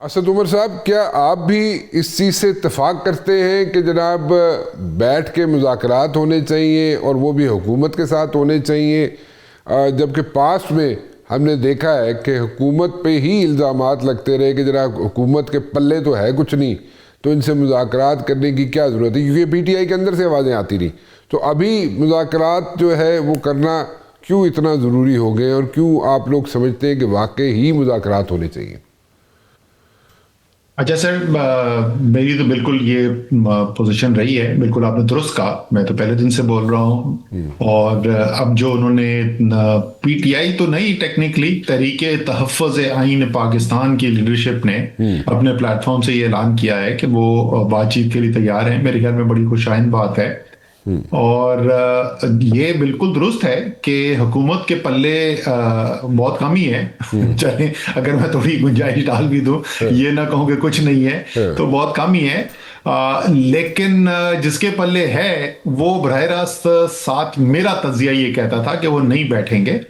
असद उमर साहब, क्या आप भी इस चीज़ से इत्तेफाक करते हैं कि जनाब बैठ के मुज़ाकरात होने चाहिए और वो भी हुकूमत के साथ होने चाहिए, जबकि पास्ट में हमने देखा है कि हुकूमत पे ही इल्ज़ामात लगते रहे कि जनाब हुकूमत के पल्ले तो है कुछ नहीं, तो इनसे मुज़ाकरात करने की क्या ज़रूरत है, क्योंकि पीटीआई के अंदर से आवाज़ें आती रही। तो अभी मुज़ाकरात जो है वो करना क्यों इतना ज़रूरी हो गए और क्यों आप लोग समझते हैं कि वाकई ही मुज़ाकरात होने चाहिए? अच्छा सर, मेरी तो बिल्कुल ये पोजीशन रही है। बिल्कुल आपने दुरुस्त कहा, मैं तो पहले दिन से बोल रहा हूँ। और अब जो उन्होंने पीटीआई तो नहीं, टेक्निकली तहरीके तहफ़्फ़ुज़ आइन पाकिस्तान की लीडरशिप ने अपने प्लेटफॉर्म से ये ऐलान किया है कि वो बातचीत के लिए तैयार है। मेरे ख्याल में बड़ी खुशाइन बात है। और ये बिल्कुल दुरुस्त है कि हुकूमत के पल्ले बहुत कम ही है। चाहे अगर मैं थोड़ी गुंजाइश डाल भी दूं, ये ना कहूं कि कुछ नहीं है, तो बहुत कम ही है। लेकिन जिसके पल्ले है वो बरह रास्त साथ मेरा तज्जिया ये कहता था कि वो नहीं बैठेंगे,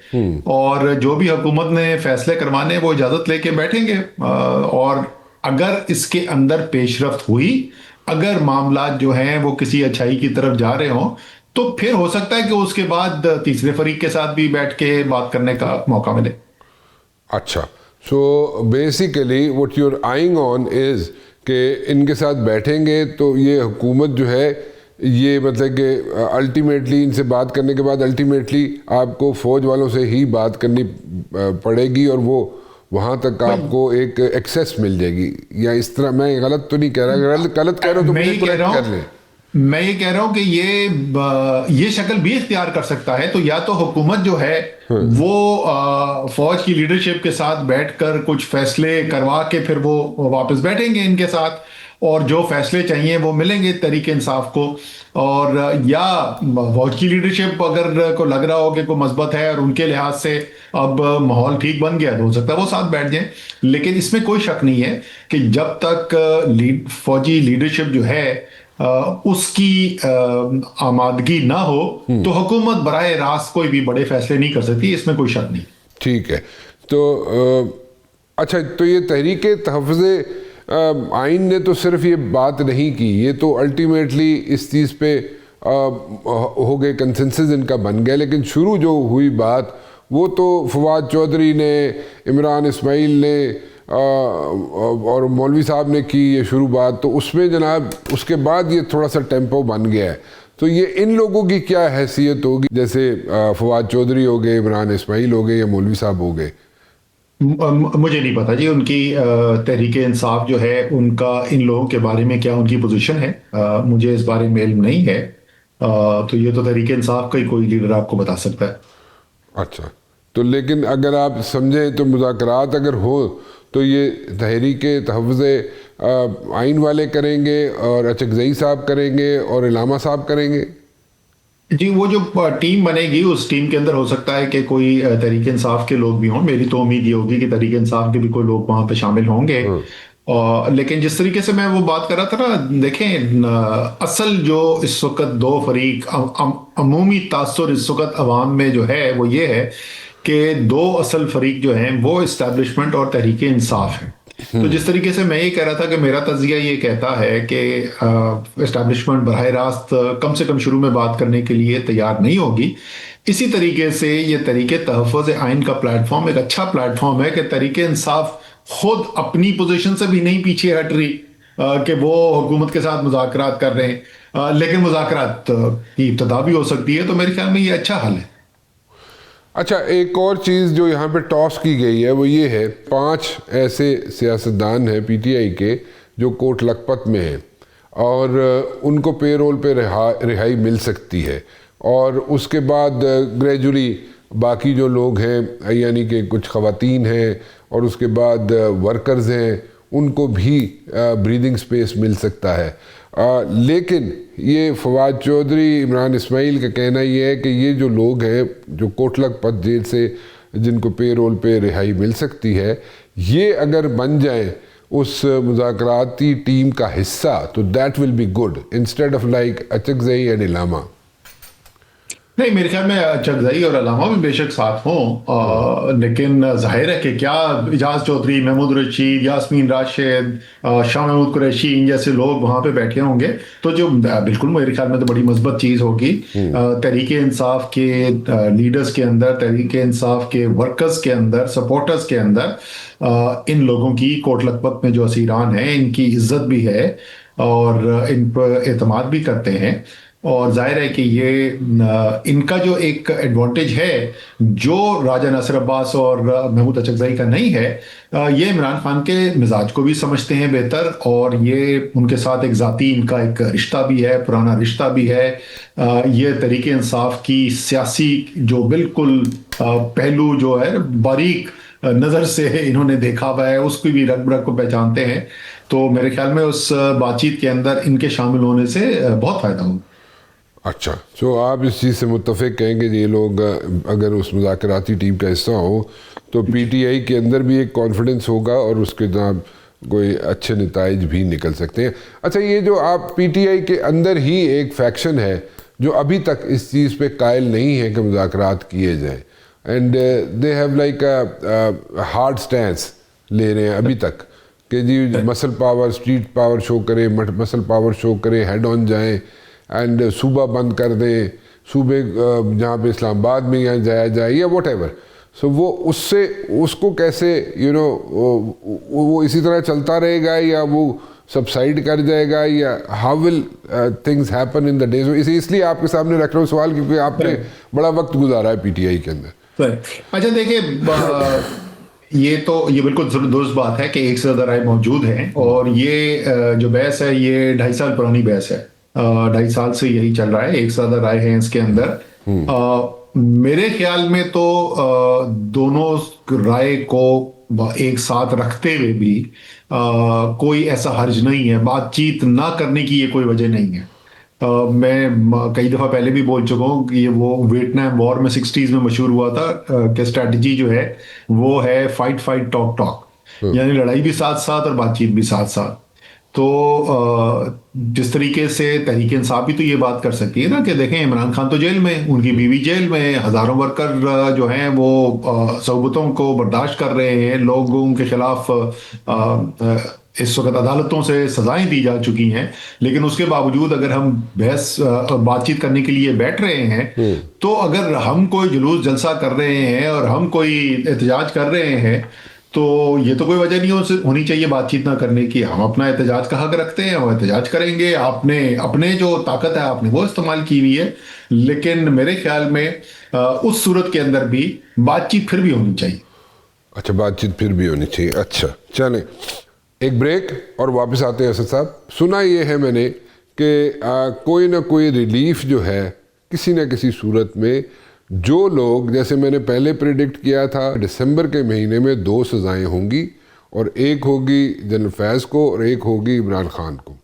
और जो भी हुकूमत ने फैसले करवाने वो इजाजत लेके बैठेंगे। और अगर इसके अंदर पेशरफ्त हुई, अगर मामला जो हैं वो किसी अच्छाई की तरफ जा रहे हों, तो फिर हो सकता है कि उसके बाद तीसरे फरीक के साथ भी बैठ के बात करने का मौका मिले। अच्छा, so basically what you are eyeing on is कि इनके साथ बैठेंगे तो ये हुकूमत जो है ये मतलब कि अल्टीमेटली इनसे बात करने के बाद अल्टीमेटली आपको फ़ौज वालों से ही बात करनी पड़ेगी और वो वहाँ तक आपको एक एक्सेस मिल जाएगी, या इस तरह? मैं गलत तो नहीं कह रहा, गलत कह रहा हूँ तो मुझे करेक्ट कर लें। मैं ये कह रहा हूं कि ये शक्ल भी इख्तियार कर सकता है। तो या तो हुकूमत जो है वो फौज की लीडरशिप के साथ बैठकर कुछ फैसले करवा के फिर वो वापस बैठेंगे इनके साथ, और जो फैसले चाहिए वो मिलेंगे तरीके इंसाफ को। और या फौज की लीडरशिप अगर को लग रहा हो कि कोई मस्बत है और उनके लिहाज से अब माहौल ठीक बन गया, तो हो सकता है वो साथ बैठ जाएं। लेकिन इसमें कोई शक नहीं है कि जब तक फौजी लीडरशिप जो है उसकी आमादगी ना हो, तो हुकूमत बराह रास्त कोई भी बड़े फैसले नहीं कर सकती, इसमें कोई शक नहीं। ठीक है, तो अच्छा, तो ये तहरीके तहफ़्फ़ुज़ आइन ने तो सिर्फ ये बात नहीं की, ये तो अल्टीमेटली इस चीज़ पे हो गए, कंसेंसस इनका बन गया। लेकिन शुरू जो हुई बात वो तो फवाद चौधरी ने, इमरान इस्माइल ने और मौलवी साहब ने की ये शुरू बात, तो उसमें जनाब उसके बाद ये थोड़ा सा टेम्पो बन गया है। तो ये इन लोगों की क्या हैसियत होगी, जैसे फवाद चौधरी हो गए, इमरान इस्माइल हो गए या मौलवी साहब हो गए? मुझे नहीं पता जी उनकी तहरीके इंसाफ जो है उनका इन लोगों के बारे में क्या उनकी पोजीशन है। मुझे इस बारे में इल्म नहीं है। तो ये तो तहरीके इंसाफ का ही कोई लीडर आपको बता सकता है। अच्छा, तो लेकिन अगर आप समझें तो मुज़ाकरात अगर हो तो ये तहरीके तहफ़्फ़ुज़ आइन वाले करेंगे और अचकज़ई साहब करेंगे और इलामा साहब करेंगे। जी, वो जो टीम बनेगी उस टीम के अंदर हो सकता है कि कोई तहरीक इंसाफ के लोग भी हों। मेरी तो उम्मीद ये होगी कि तहरीक इंसाफ के भी कोई लोग वहां पे शामिल होंगे। और लेकिन जिस तरीके से मैं वो बात कर रहा था ना, देखें असल जो इस वक्त दो फरीक अमूमी तासुर इस वक्त अवाम में जो है वो ये है कि दो असल फरीक जो हैं वो इस्टेब्लिशमेंट और तहरीक इंसाफ है। तो जिस तरीके से मैं ये कह रहा था कि मेरा तज़किया ये कहता है कि इस्टेब्लिशमेंट बराह रास्त कम से कम शुरू में बात करने के लिए तैयार नहीं होगी, इसी तरीके से ये तरीके तहफ़्फ़ुज़ आइन का प्लेटफॉर्म एक अच्छा प्लेटफॉर्म है कि तरीके इंसाफ खुद अपनी पोजीशन से भी नहीं पीछे हट रही कि वो हुकूमत के साथ मुज़ाकरात कर रहे हैं, लेकिन मुज़ाकरात की इब्तिदा भी हो सकती है। तो मेरे ख्याल में ये अच्छा हल है। अच्छा, एक और चीज़ जो यहाँ पे टॉस की गई है वो ये है, 5 ऐसे सियासतदान हैं पीटीआई के जो कोट लखपत में हैं और उनको पेरोल पे रिहाई मिल सकती है, और उसके बाद ग्रेजुअली बाकी जो लोग हैं यानी कि कुछ ख़वातीन हैं और उसके बाद वर्कर्स हैं, उनको भी ब्रीदिंग स्पेस मिल सकता है। लेकिन ये फवाद चौधरी, इमरान इस्माइल का कहना ये है कि ये जो लोग हैं जो कोट लखपत जेल से जिनको पे रोल पे रिहाई मिल सकती है, ये अगर बन जाए उस मुज़ाकराती टीम का हिस्सा, तो that will be good instead of like Achakzai and इलामा। नहीं, मेरे ख्याल में चकजई और अलामा भी बेशक साथ हों, लेकिन जाहिर है कि क्या इजाज चौधरी, महमूद रशीद, यास्मीन राशिद, शाह महमूद कुरैशी, इन जैसे लोग वहां पे बैठे होंगे, तो जो बिल्कुल मेरे ख्याल में तो बड़ी मुस्बत चीज होगी। तहरीक इंसाफ के लीडर्स के अंदर, तहरीक इंसाफ के वर्कर्स के अंदर, सपोर्टर्स के अंदर इन लोगों की कोट लखपत में जो असीरान है, इनकी इज्जत भी है और इन पर एतमाद भी करते हैं। और जाहिर है कि ये इनका जो एक एडवांटेज है जो राजा नासिर अब्बास और महमूद अचकजई का नहीं है, ये इमरान खान के मिजाज को भी समझते हैं बेहतर, और ये उनके साथ एक ज़ाती इनका एक रिश्ता भी है, पुराना रिश्ता भी है। ये तहरीक इंसाफ की सियासी जो बिल्कुल पहलू जो है बारीक नज़र से इन्होंने देखा हुआ है, उसकी भी रग रग को पहचानते हैं। तो मेरे ख्याल में उस बातचीत के अंदर इनके शामिल होने से बहुत फायदा होगा। अच्छा, तो आप इस चीज़ से मुत्तफिक कहेंगे ये लोग अगर उस मुज़ाकराती टीम का हिस्सा हो तो पीटीआई के अंदर भी एक कॉन्फिडेंस होगा और उसके जनाब कोई अच्छे नताइज भी निकल सकते हैं। अच्छा, ये जो आप पीटीआई के अंदर ही एक फैक्शन है जो अभी तक इस चीज़ पे कायल नहीं है कि मुज़ाकरात किए जाए, and they have like hard stance ले रहे हैं अभी तक कि जी muscle power, street power show करें, मसल पावर शो करें, हेड ऑन जाएं एंड सूबा बंद कर दें, सूबे जहाँ पे इस्लामाबाद में यहाँ जाया जाए या वट एवर। सो वो उससे उसको कैसे वो इसी तरह चलता रहेगा या वो सबसाइड कर जाएगा, या how will things happen in the days. इसलिए आपके सामने रख रहा हूँ सवाल क्योंकि आपने बड़ा वक्त गुजारा है पीटीआई के अंदर। अच्छा देखिए, ये बिल्कुल दुरुस्त बात है कि एक से ज्यादा राय मौजूद है, और ये जो बहस है ये 2.5 साल पुरानी बहस है। 2.5 साल से यही चल रहा है, एक से ज्यादा राय है इसके अंदर। मेरे ख्याल में तो दोनों राय को एक साथ रखते हुए भी कोई ऐसा हर्ज नहीं है, बातचीत ना करने की ये कोई वजह नहीं है। मैं कई दफा पहले भी बोल चुका हूँ कि ये वो वियतनाम वॉर में 60s में मशहूर हुआ था कि स्ट्रैटेजी जो है वो है फाइट फाइट टॉक टॉक, यानी लड़ाई भी साथ साथ और बातचीत भी साथ साथ। तो जिस तरीके से तहरीक इंसाफ भी तो ये बात कर सकती है ना कि देखें, इमरान खान तो जेल में, उनकी बीवी जेल में, हजारों वर्कर जो हैं वो सहुबतों को बर्दाश्त कर रहे हैं, लोगों के खिलाफ इस वक्त अदालतों से सजाएं दी जा चुकी हैं, लेकिन उसके बावजूद अगर हम बहस और बातचीत करने के लिए बैठ रहे हैं, तो अगर हम कोई जुलूस जलसा कर रहे हैं और हम कोई एहतजाज कर रहे हैं, तो ये तो कोई वजह नहीं होनी चाहिए बातचीत ना करने की। हम अपना एहतजाज का हक रखते हैं, वो एहतजाज करेंगे। आपने अपने जो ताकत है आपने वो इस्तेमाल की हुई है, लेकिन मेरे ख्याल में उस सूरत के अंदर भी बातचीत फिर भी होनी चाहिए। अच्छा, बातचीत फिर भी होनी चाहिए। अच्छा, चलें एक ब्रेक और वापस आते हैं। असद साहब, सुना ये है मैंने कि कोई ना कोई रिलीफ जो है किसी न किसी सूरत में, जो लोग, जैसे मैंने पहले प्रेडिक्ट किया था, दिसंबर के महीने में 2 सज़ाएं होंगी और एक होगी जनरल फैज़ को और एक होगी इमरान खान को।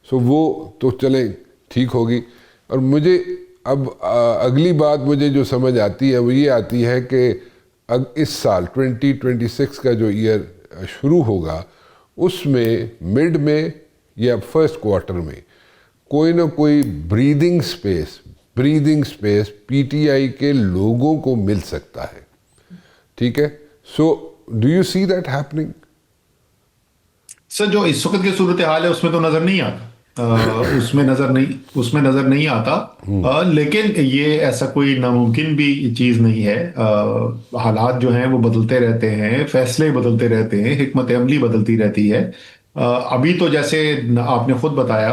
सो वो तो चलें ठीक होगी। और मुझे अब अगली बात मुझे जो समझ आती है वो ये आती है कि इस साल 2026 का जो ईयर शुरू होगा उसमें मिड में या फर्स्ट क्वार्टर में कोई ना कोई ब्रीदिंग स्पेस पीटीआई के लोगों को मिल सकता है। ठीक है, so do you see that happening? Sir, जो इस वक्त की सूरत हाल है उसमें तो नजर नहीं आता, उसमें नजर नहीं आता। लेकिन ये ऐसा कोई नामुमकिन भी चीज नहीं है। हालात जो हैं वो बदलते रहते हैं, फैसले बदलते रहते हैं, हिकमत अमली बदलती रहती है। अभी तो जैसे आपने खुद बताया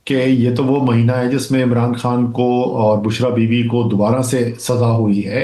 कि ये तो वो महीना है जिसमें इमरान खान को और बुशरा बीवी को दोबारा से सजा हुई है।